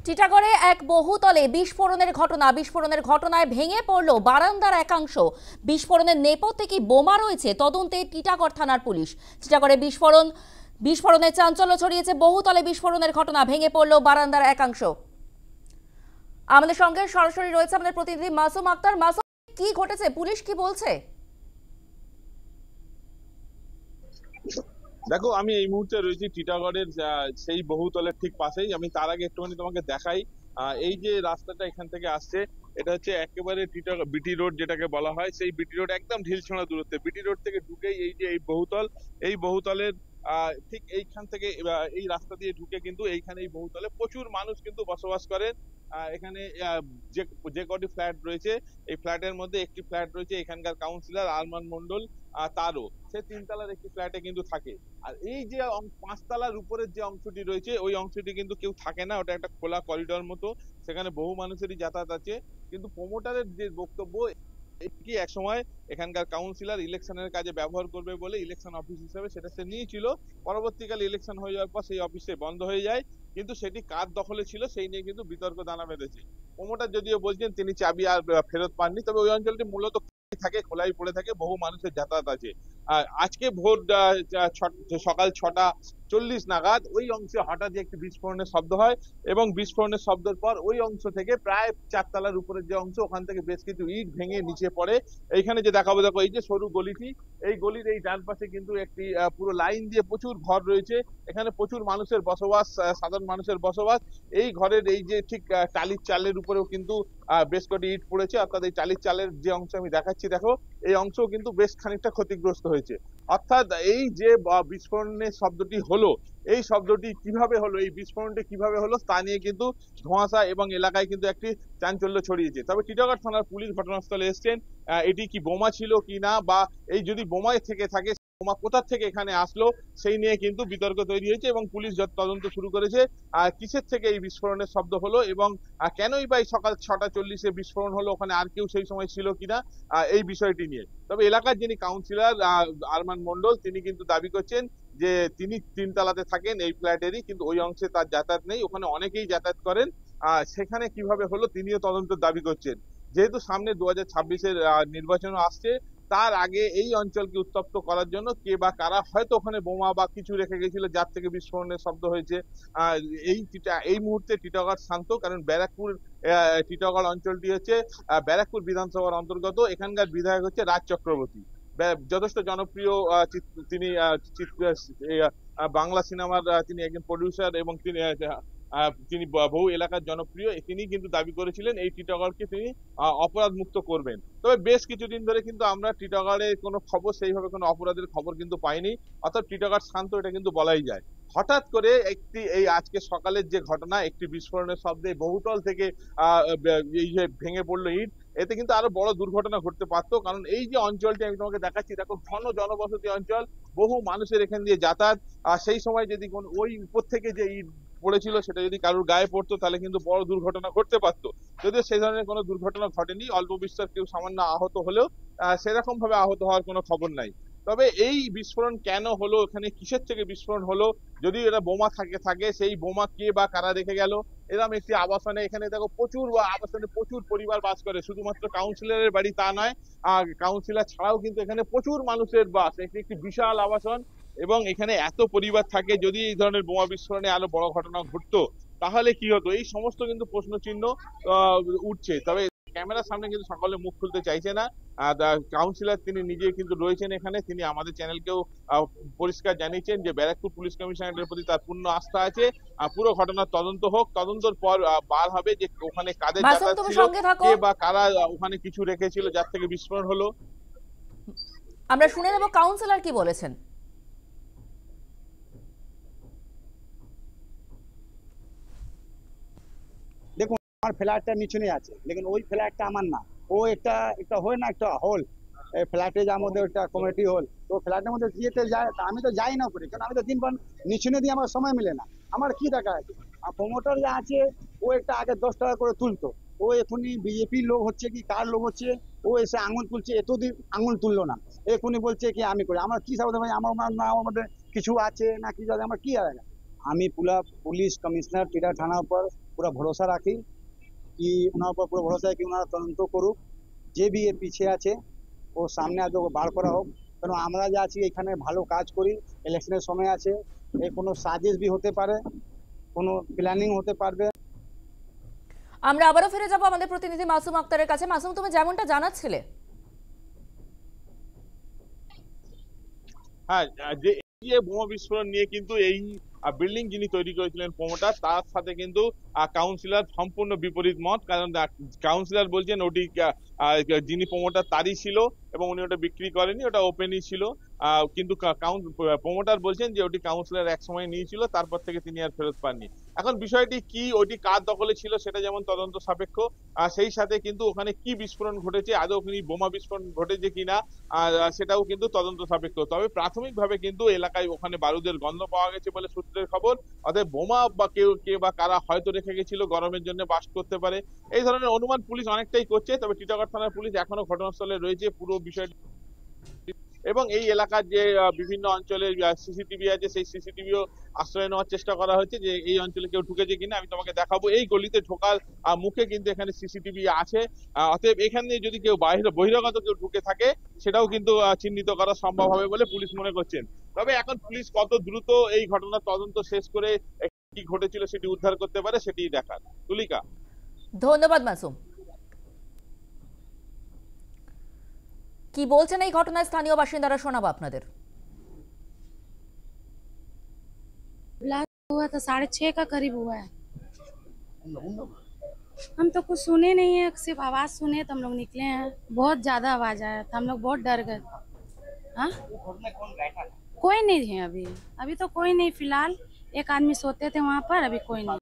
টিটাগড়ে এক বহুতলে বিস্ফোরণের ঘটনায় ভেঙে পড়ল বারান্দার একাংশ। বিস্ফোরণের নেপথ্যে কি বোমা রয়েছে তদন্তে টিটাগড় থানার পুলিশ। টিটাগড়ে বিস্ফোরণের চাঞ্চল্য ছড়িয়েছে। বহুতলে বিস্ফোরণের ঘটনা, ভেঙে পড়ল বারান্দার একাংশ। আমাদের সঙ্গে সরাসরি রয়েছে আমাদের প্রতিনিধি মাসুম আক্তার। মাসুম, কি ঘটেছে, পুলিশ কি বলছে? দেখো, আমি এই মুহূর্তে রয়েছি টিটাগড়ের সেই বহুতলের ঠিক পাশেই। আমি তার আগে একটুখানি তোমাকে দেখাই। এই যে রাস্তাটা এখান থেকে আসছে, এটা হচ্ছে একেবারে টিটাগড় বিটি রোড যেটাকে বলা হয়, সেই বিটি রোড একদম ঢিলছাড়া দূরত্বে। বিটি রোড থেকে ঢুকেই এই যে এই বহুতলের ঠিক এইখান থেকে এই রাস্তা দিয়ে ঢুকে কিন্তু এইখানে এই বহুতলে প্রচুর মানুষ কিন্তু বসবাস করেন। এখানে যে কটি ফ্ল্যাট রয়েছে, এই ফ্ল্যাটের মধ্যে একটি ফ্ল্যাট রয়েছে এখানকার কাউন্সিলর আরমান মন্ডল, তারও সে 3 তলার একটি ফ্ল্যাটে কিন্তু থাকে। আর এই যে 5 তলার উপরের যে অংশটি রয়েছে, ওই অংশটি কিন্তু কেউ থাকে না, ওটা একটা খোলা করিডোর মতো, সেখানে বহু মানুষেরই যাতায়াত আছে। কিন্তু প্রমোটারের যে বক্তব্য, এটি একসময় এখানকার কাউন্সিলর ইলেকশনের কাজে ব্যবহার করবে বলে ইলেকশন অফিস হিসেবে সেটা সে নিয়েছিল। পরবর্তীকালে ইলেকশন হয়ে যাওয়ার পর সেই অফিসে বন্ধ হয়ে যায়, কিন্তু সেটি কার দখলে ছিল সেই নিয়ে কিন্তু বিতর্ক দানা বেঁধেছে। প্রমোটার যদিও বলছেন তিনি চাবি আর ফেরত পাননি, তবে ওই অঞ্চলটি মূলত থাকে, খোলাই পড়ে থাকে, বহু মানুষের যাতায়াত আছে। আর আজকে ভোর সকাল 6:40 নাগাদ ওই অংশে হঠাৎ একটি বিস্ফোরণের শব্দ হয়, এবং বিস্ফোরণের শব্দের পর ওই অংশ থেকে প্রায় 4 তলার উপরের যে অংশ, ওখান থেকে বেশ কিছু ইট ভেঙে নিচে পড়ে। এইখানে যে দেখাবো, দেখো এই যে সরু গলিটি, এই গলির এই ডান পাশে কিন্তু একটি পুরো লাইন দিয়ে প্রচুর ঘর রয়েছে। এখানে প্রচুর মানুষের বসবাস, সাধারণ মানুষের বসবাস। এই ঘরের এই যে ঠিক টালির চালের উপরেও কিন্তু বেশ কটি ইট পড়েছে, অর্থাৎ এই টালির চালের যে অংশ আমি দেখাচ্ছি, দেখো এই অংশ কিন্তু বেশ খানিকটা ক্ষতিগ্রস্ত হয়েছে। অর্থাৎ এই যে বিস্ফোরণের শব্দটি হলো, এই শব্দটি কিভাবে হলো, এই বিস্ফোরণটি কিভাবে হলো তা নিয়ে কিন্তু ধোঁয়াশা এবং এলাকায় কিন্তু একটি চাঞ্চল্য ছড়িয়েছে। তবে টিটাগড় থানার পুলিশ ঘটনাস্থলে এসছেন। এটি কি বোমা ছিল কি না, বা এই যদি বোমায় থেকে থাকে, বোমা কোথা থেকে এখানে আসলো, সেই নিয়ে কিন্তু বিতর্ক তৈরি হয়েছে, এবং পুলিশ তদন্ত শুরু করেছে কিসের থেকে এই বিস্ফোরণের শব্দ হলো, এবং কেনই বা সকাল 6:40-এ বিস্ফোরণ হলো, ওখানে আর কেউ সেই সময় ছিল কিনা, এই বিষয়টি নিয়ে। তবে এলাকার যিনি কাউন্সিলর আরমান মন্ডল, তিনি কিন্তু দাবি করছেন যে তিনি 3 তলাতে থাকেন এই ফ্ল্যাটেরই, কিন্তু ওই অংশে তার যাতায়াত নেই, ওখানে অনেকেই যাতায়াত করেন। সেখানে কিভাবে হলো তিনিও তদন্তের দাবি করছেন। যেহেতু সামনে 2026-এর নির্বাচন আসছে, তার আগে এই অঞ্চলকে উত্তপ্ত করার জন্য কে বা কারা হয়তো ওখানে বোমা বা কিছু রেখে গেছিল, যার থেকে বিস্ফোরণের শব্দ হয়েছে। এই মুহূর্তে টিটাগড় শান্ত, কারণ ব্যারাকপুর টিটাগড় অঞ্চলটি হচ্ছে ব্যারাকপুর বিধানসভার অন্তর্গত। এখানকার বিধায়ক হচ্ছে রাজ চক্রবর্তী, যথেষ্ট জনপ্রিয়। তিনি বাংলা সিনেমার তিনি একজন প্রডিউসার, এবং তিনি বহু এলাকার জনপ্রিয়। তিনি কিন্তু দাবি করেছিলেন এই টিটাগড়কে তিনি অপরাধ মুক্ত করবেন। তবে বেশ কিছুদিন ধরে কিন্তু আমরা টিটাগড়ে কোনো খবর, সেইভাবে কোনো অপরাধের খবর কিন্তু পাইনি, অর্থাৎ টিটাগড় শান্ত, এটা কিন্তু বলাই যায়। হঠাৎ করে এই আজকে সকালের যে ঘটনা, একটি বিস্ফোরণের শব্দে বহুতল থেকে এই যে ভেঙে পড়লো ইট, এতে কিন্তু আরো বড় দুর্ঘটনা ঘটতে পারতো। কারণ এই যে অঞ্চলটি আমি তোমাকে দেখাচ্ছি, দেখো ঘন জনবসতি অঞ্চল, বহু মানুষের এখান দিয়ে যাতায়াত। সেই সময় যদি ওই উপর থেকে যে ইট পড়েছিল সেটা যদি কারোর গায়ে পড়তো, তাহলে কিন্তু বড় দুর্ঘটনা ঘটতে পারতো। যদিও সেই ধরনের কোনো দুর্ঘটনা ঘটেনি, অল্প বিস্তর কেউ সামান্য আহত হলেও সেরকম ভাবে আহত হওয়ার কোনো খবর নাই। তবে এই বিস্ফোরণ কেন হলো, এখানে কিসের থেকে বিস্ফোরণ হলো, যদি এটা বোমা থাকে, সেই বোমা কে বা কারা রেখে গেল। এরকম একটি আবাসনে, এখানে দেখো প্রচুর আবাসনে প্রচুর পরিবার বাস করে, শুধুমাত্র কাউন্সিলরের বাড়ি তা নয়, কাউন্সিলর ছাড়াও কিন্তু এখানে প্রচুর মানুষের বাস। একটি বিশাল আবাসন, এবং এখানে এত পরিবার থাকে। যদি এই ধরনের বোমা বিস্ফোরণে আরো বড় ঘটনা ঘটতো, তাহলে কি হতো, এই সমস্ত কিন্তু প্রশ্ন চিহ্ন উঠছে। তবে ক্যামেরার সামনে কিন্তু সকলে মুখ খুলতে চাইছে না। কাউন্সিলর তিনি নিজে কিন্তু রয়েছেন এখানে, তিনি আমাদের চ্যানেলকেও পরিষ্কার জানিয়েছেন যে ব্যারাকপুর পুলিশ কমিশনারের প্রতি তার পূর্ণ আস্থা আছে। পুরো ঘটনার তদন্ত হোক, তদন্তের পর বার হবে যে ওখানে কাদের যাতায়াত ছিল, কে বা কারা ওখানে কিছু রেখেছিল যার থেকে বিস্ফোরণ হলো। আমরা শুনে নেব কাউন্সিলর কি বলেছেন। দেখুন, আমার ফ্ল্যাটটা নিচনে আছে, লেকিন ওই ফ্ল্যাটটা আমার না। ও একটা হয় না, একটা হল, ফ্ল্যাটে যার মধ্যে একটা কমিটি হল, তো ফ্ল্যাটের মধ্যে দিয়েতে যায়, তা আমি তো যাই না করে, কারণ আমি তো দিনবার নিচনে দিয়ে আমার সময় মিলে না। আমার কি দেখা আছে, আর প্রমোটার যা আছে, ও একটা আগে 10 টাকা করে তুলতো, ও এখনই বিজেপির লোক হচ্ছে কি কার লোক হচ্ছে, ও এসে আঙুল তুলছে, এতদিন আঙুল তুললো না, এখনই বলছে কি আমি করি। আমার কি সাবধান ভাই, আমার না আমার মধ্যে কিছু আছে না কিছু আছে, আমার কি আছে। আমি পুলিশ কমিশনার টিটা থানার উপর পুরো ভরসা রাখি কি ওনার উপর পুরো ভরসা রাখি ওনারা তদন্ত করুক, যে বি এর পিছিয়ে আছে ও সামনে আজ বার করা হোক। কারণ আমরা যে আছি এখানে ভালো কাজ করি, ইলেকশনের সময় আছে, এই কোনো সাজেশ বি হতে পারে, কোনো প্ল্যানিং হতে পারবে। আমরা আবারও ফিরে যাব আমাদের প্রতিনিধি মাসুম আক্তারের কাছে। মাসুম, তুমি যেমনটা জানাচ্ছিলে, হ্যাঁ, যে এই যে বোমা বিস্ফোরণ নিয়ে কিন্তু এই বিল্ডিং যিনি তৈরি করেছিলেন প্রমোটার, তার সাথে কিন্তু কাউন্সিলর সম্পূর্ণ বিপরীত মত। কারণ কাউন্সিলর বলছেন ওটি যিনি প্রমোটার তারই ছিল এবং উনি ওটা বিক্রি করেনি, ওটা ওপেনই ছিল। কিন্তু প্রমোটার বলছেন যে ওটি কাউন্সিলর এক সময় নিয়েছিল, তারপর থেকে তিনি আর ফেরত পাননি। এখন বিষয়টি কি, ওটি কার দখলে ছিল সেটা যেমন তদন্ত সাপেক্ষ, সেই সাথে কিন্তু ওখানে কি বিস্ফোরণ ঘটেছে, আদৌ ওখানে বোমা বিস্ফোরণ ঘটেছে কিনা সেটাও কিন্তু তদন্ত সাপেক্ষ। তবে প্রাথমিকভাবে কিন্তু এলাকায় ওখানে বারুদের গন্ধ পাওয়া গেছে বলে সূত্রের খবর। অতএব বোমা বা কে বা কারা হয়তো রেখে গেছিল, গরমের জন্য বাস্ট করতে পারে, এই ধরনের অনুমান পুলিশ অনেকটাই করছে। তবে টিটাগড় থানার পুলিশ এখনো ঘটনাস্থলে রয়েছে পুরো বিষয়টি, এবং এই এলাকার যে বিভিন্ন অঞ্চলে সিসিটিভি আছে সেই সিসিটিভিও আশ্রয় নেওয়ার চেষ্টা করা হচ্ছে যে এই অঞ্চলে কেউ ঢুকেছে কিনা। আমি তোমাকে দেখাবো, এই গলিতে ঢোকার মুখে কিন্তু এখানে সিসিটিভি আছে। অতএব এখানে যদি কেউ বহিরাগত কেউ ঢুকে থাকে সেটাও কিন্তু চিহ্নিত করা সম্ভব হবে বলে পুলিশ মনে করছেন। তবে এখন পুলিশ কত দ্রুত এই ঘটনার তদন্ত শেষ করে কি ঘটেছিল সেটি উদ্ধার করতে পারে সেটি দেখার। তুলিকা, ধন্যবাদ মাসুম। কি বলছেন এই ঘটনায় স্থানীয় বাসিন্দারা, শোনাবো আপনাদের। ब्लास्ट हुआ था 6:30 का करीब हुआ है। हम तो कुछ सुने नहीं है, सिर्फ आवाज सुने तो हम लोग निकले हैं। बहुत ज्यादा आवाज आया था, हम लोग बहुत डर गए। हाँ, कोई नहीं है अभी, अभी तो कोई नहीं। फिलहाल एक आदमी सोते थे वहाँ पर, अभी कोई नहीं।